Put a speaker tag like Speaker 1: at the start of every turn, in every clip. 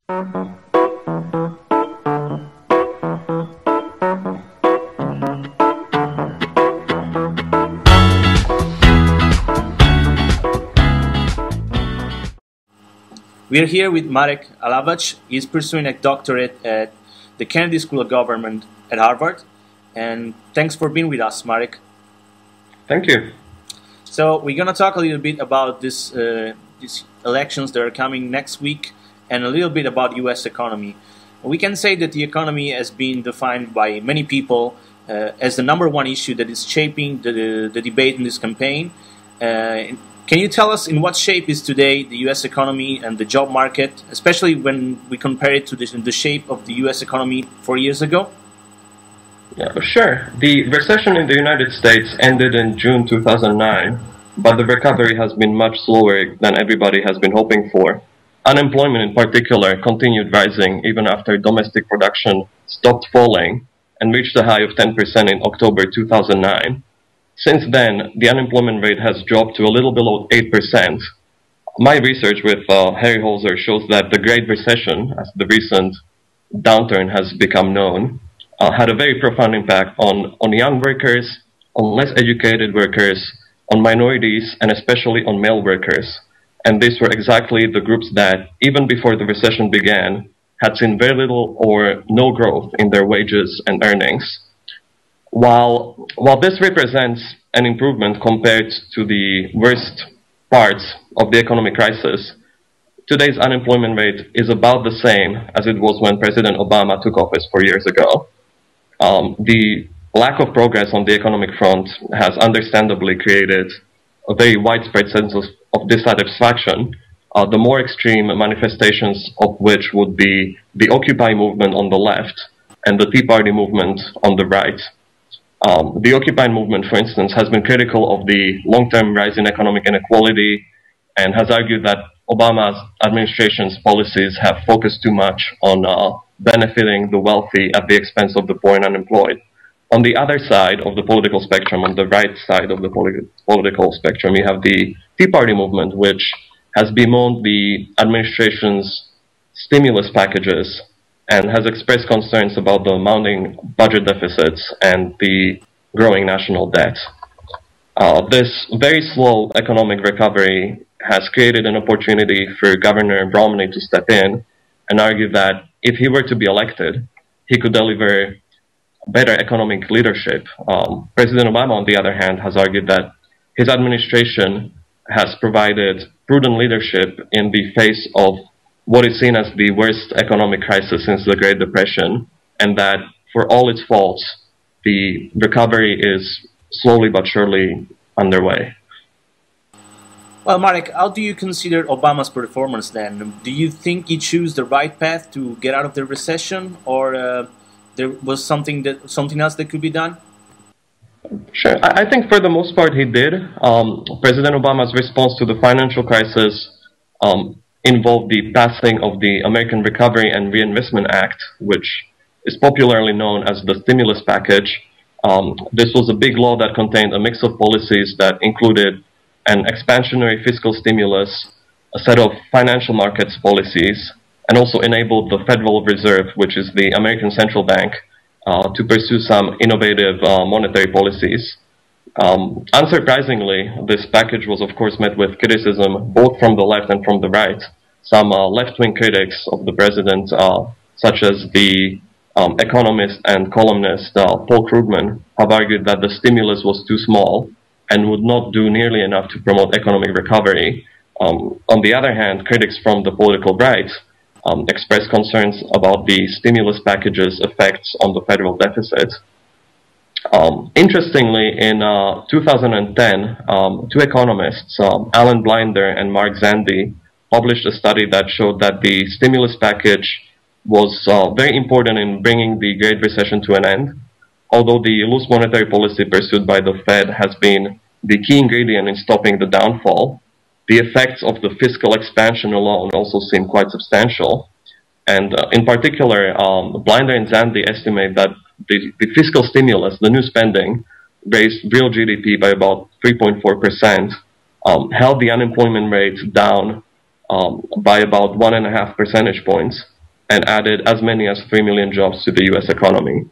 Speaker 1: We are here with Marek Hlavac. He is pursuing a doctorate at the Kennedy School of Government at Harvard. And thanks for being with us, Marek.
Speaker 2: Thank you.
Speaker 1: So we're going to talk a little bit about these elections that are coming next week and a little bit about U.S. economy. We can say that the economy has been defined by many people as the number one issue that is shaping the debate in this campaign. Can you tell us in what shape is today the U.S. economy and the job market, especially when we compare it to the shape of the U.S. economy 4 years ago?
Speaker 2: Yeah, sure. The recession in the United States ended in June 2009, but the recovery has been much slower than everybody has been hoping for. Unemployment in particular continued rising even after domestic production stopped falling and reached a high of 10% in October 2009. Since then, the unemployment rate has dropped to a little below 8%. My research with Harry Holzer shows that the Great Recession, as the recent downturn has become known, had a very profound impact on young workers, on less educated workers, on minorities, and especially on male workers. And these were exactly the groups that, even before the recession began, had seen very little or no growth in their wages and earnings. While this represents an improvement compared to the worst parts of the economic crisis, today's unemployment rate is about the same as it was when President Obama took office 4 years ago. The lack of progress on the economic front has understandably created a very widespread sense of dissatisfaction, the more extreme manifestations of which would be the Occupy movement on the left and the Tea Party movement on the right. The Occupy movement, for instance, has been critical of the long-term rise in economic inequality and has argued that Obama's administration's policies have focused too much on benefiting the wealthy at the expense of the poor and unemployed. On the other side of the political spectrum, on the right side of the political spectrum, you have the Tea Party movement, which has bemoaned the administration's stimulus packages and has expressed concerns about the mounting budget deficits and the growing national debt. This very slow economic recovery has created an opportunity for Governor Romney to step in and argue that if he were to be elected, he could deliver better economic leadership. President Obama, on the other hand, has argued that his administration has provided prudent leadership in the face of what is seen as the worst economic crisis since the Great Depression, and that for all its faults, the recovery is slowly but surely underway.
Speaker 1: Well, Marek, how do you consider Obama's performance then? Do you think he chose the right path to get out of the recession, or there was something else that could be done?
Speaker 2: Sure. I think for the most part he did. President Obama's response to the financial crisis involved the passing of the American Recovery and Reinvestment Act, which is popularly known as the stimulus package. This was a big law that contained a mix of policies that included an expansionary fiscal stimulus, a set of financial markets policies, and also enabled the Federal Reserve, which is the American central bank, to pursue some innovative monetary policies. Unsurprisingly, this package was of course met with criticism both from the left and from the right. Some left-wing critics of the president, such as the economist and columnist Paul Krugman, have argued that the stimulus was too small and would not do nearly enough to promote economic recovery. On the other hand, critics from the political right expressed concerns about the stimulus package's effects on the federal deficit. Interestingly, in 2010, two economists, Alan Blinder and Mark Zandi, published a study that showed that the stimulus package was very important in bringing the Great Recession to an end. Although the loose monetary policy pursued by the Fed has been the key ingredient in stopping the downfall, the effects of the fiscal expansion alone also seem quite substantial. And in particular, Blinder and Zandi estimate that the fiscal stimulus, the new spending, raised real GDP by about 3.4%, held the unemployment rate down by about 1.5 percentage points, and added as many as 3 million jobs to the US economy.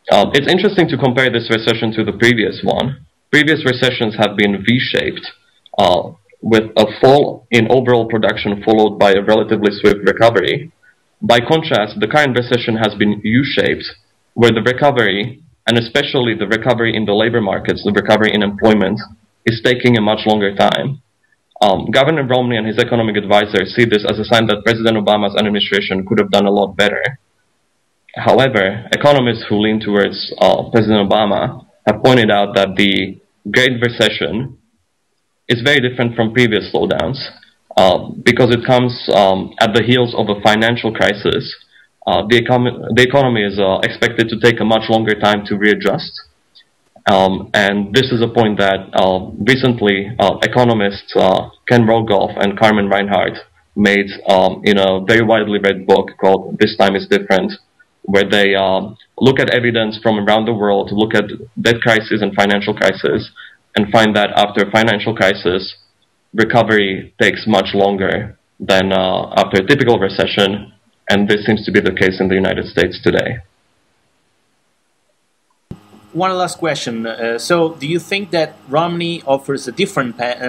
Speaker 2: It's interesting to compare this recession to the previous one. Previous recessions have been V-shaped, with a fall in overall production followed by a relatively swift recovery. By contrast, the current recession has been U-shaped, where the recovery, and especially the recovery in the labor markets, the recovery in employment, is taking a much longer time. Governor Romney and his economic advisors see this as a sign that President Obama's administration could have done a lot better. However, economists who lean towards President Obama have pointed out that the Great Recession is very different from previous slowdowns because it comes at the heels of a financial crisis. The economy is expected to take a much longer time to readjust. And this is a point that recently economists Ken Rogoff and Carmen Reinhardt made in a very widely read book called This Time is Different, where they look at evidence from around the world, look at debt crisis and financial crisis, and find that after financial crisis, recovery takes much longer than after a typical recession, and this seems to be the case in the United States today.
Speaker 1: One last question. So, do you think that Romney offers a different path,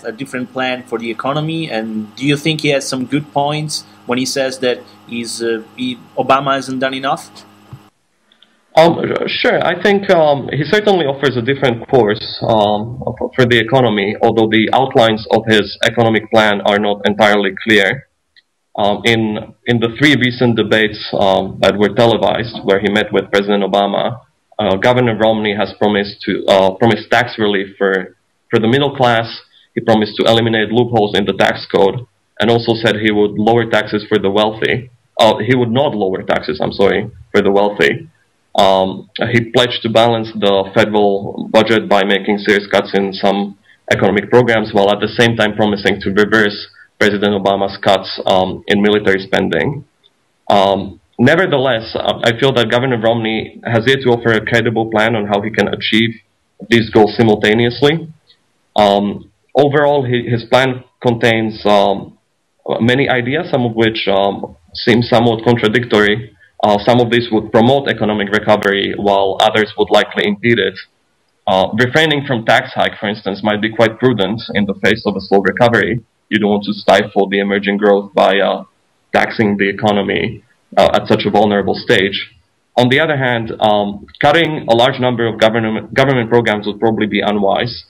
Speaker 1: a different plan for the economy? And do you think he has some good points when he says that Obama hasn't done enough?
Speaker 2: Sure. I think he certainly offers a different course for the economy, although the outlines of his economic plan are not entirely clear. In the 3 recent debates that were televised, where he met with President Obama, Governor Romney has promised tax relief for the middle class. He promised to eliminate loopholes in the tax code, and also said he would lower taxes for the wealthy. He would not lower taxes, for the wealthy. He pledged to balance the federal budget by making serious cuts in some economic programs, while at the same time promising to reverse President Obama's cuts in military spending. Nevertheless, I feel that Governor Romney has yet to offer a credible plan on how he can achieve these goals simultaneously. Overall, his plan contains many ideas, some of which seem somewhat contradictory. Some of these would promote economic recovery, while others would likely impede it. Refraining from tax hike, for instance, might be quite prudent in the face of a slow recovery. You don't want to stifle the emerging growth by taxing the economy at such a vulnerable stage. On the other hand, cutting a large number of government programs would probably be unwise.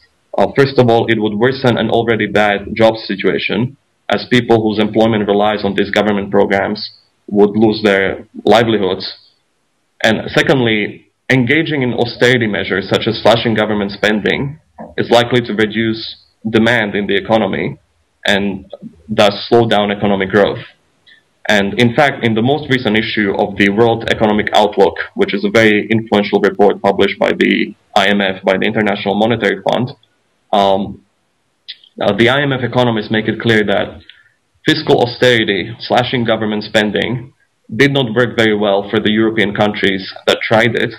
Speaker 2: First of all, it would worsen an already bad job situation, as people whose employment relies on these government programs would lose their livelihoods. And secondly, engaging in austerity measures such as slashing government spending is likely to reduce demand in the economy and thus slow down economic growth. And in fact, in the most recent issue of the World Economic Outlook, which is a very influential report published by the IMF, by the International Monetary Fund, the IMF economists make it clear that fiscal austerity, slashing government spending, did not work very well for the European countries that tried it,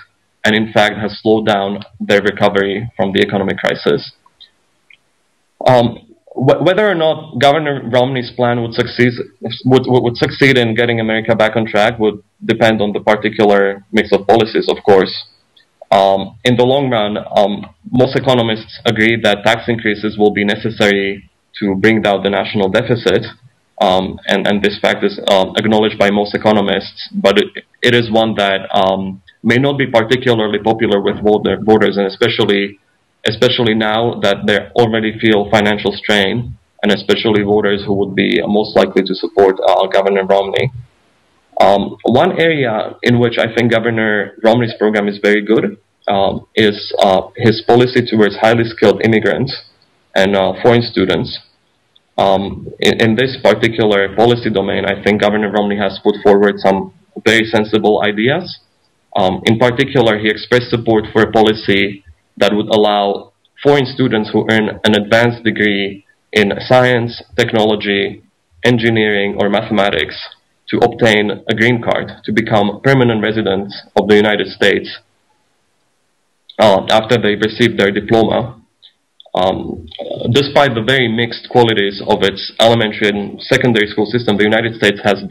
Speaker 2: and in fact has slowed down their recovery from the economic crisis. Whether or not Governor Romney's plan would succeed in getting America back on track would depend on the particular mix of policies, of course. In the long run, most economists agree that tax increases will be necessary to bring down the national deficit, and this fact is acknowledged by most economists, but it is one that may not be particularly popular with voters, and especially now that they already feel financial strain, and especially voters who would be most likely to support Governor Romney. One area in which I think Governor Romney's program is very good is his policy towards highly skilled immigrants and foreign students. In this particular policy domain, I think Governor Romney has put forward some very sensible ideas. In particular, he expressed support for a policy that would allow foreign students who earn an advanced degree in science, technology, engineering, or mathematics to obtain a green card, to become permanent residents of the United States after they receive their diploma. Despite the very mixed qualities of its elementary and secondary school system, the United States has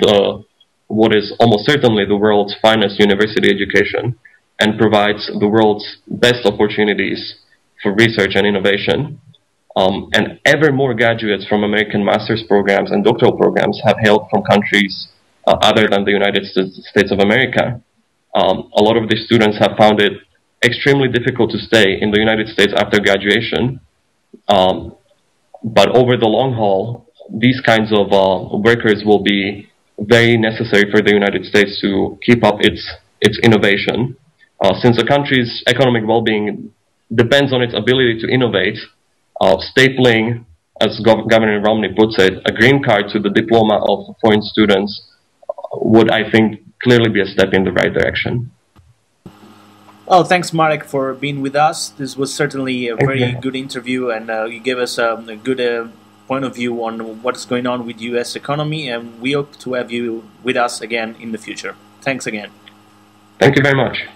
Speaker 2: what is almost certainly the world's finest university education and provides the world's best opportunities for research and innovation. And ever more graduates from American master's programs and doctoral programs have hailed from countries other than the United States of America. A lot of these students have found it extremely difficult to stay in the United States after graduation. But over the long haul, these kinds of workers will be very necessary for the United States to keep up its innovation. Since a country's economic well-being depends on its ability to innovate, stapling, as Governor Romney puts it, a green card to the diploma of foreign students would, I think, clearly be a step in the right direction.
Speaker 1: Well, thanks, Marek, for being with us. This was certainly a very good interview, and you gave us a good point of view on what's going on with U.S. economy, and we hope to have you with us again in the future. Thanks again.
Speaker 2: Thank you very much.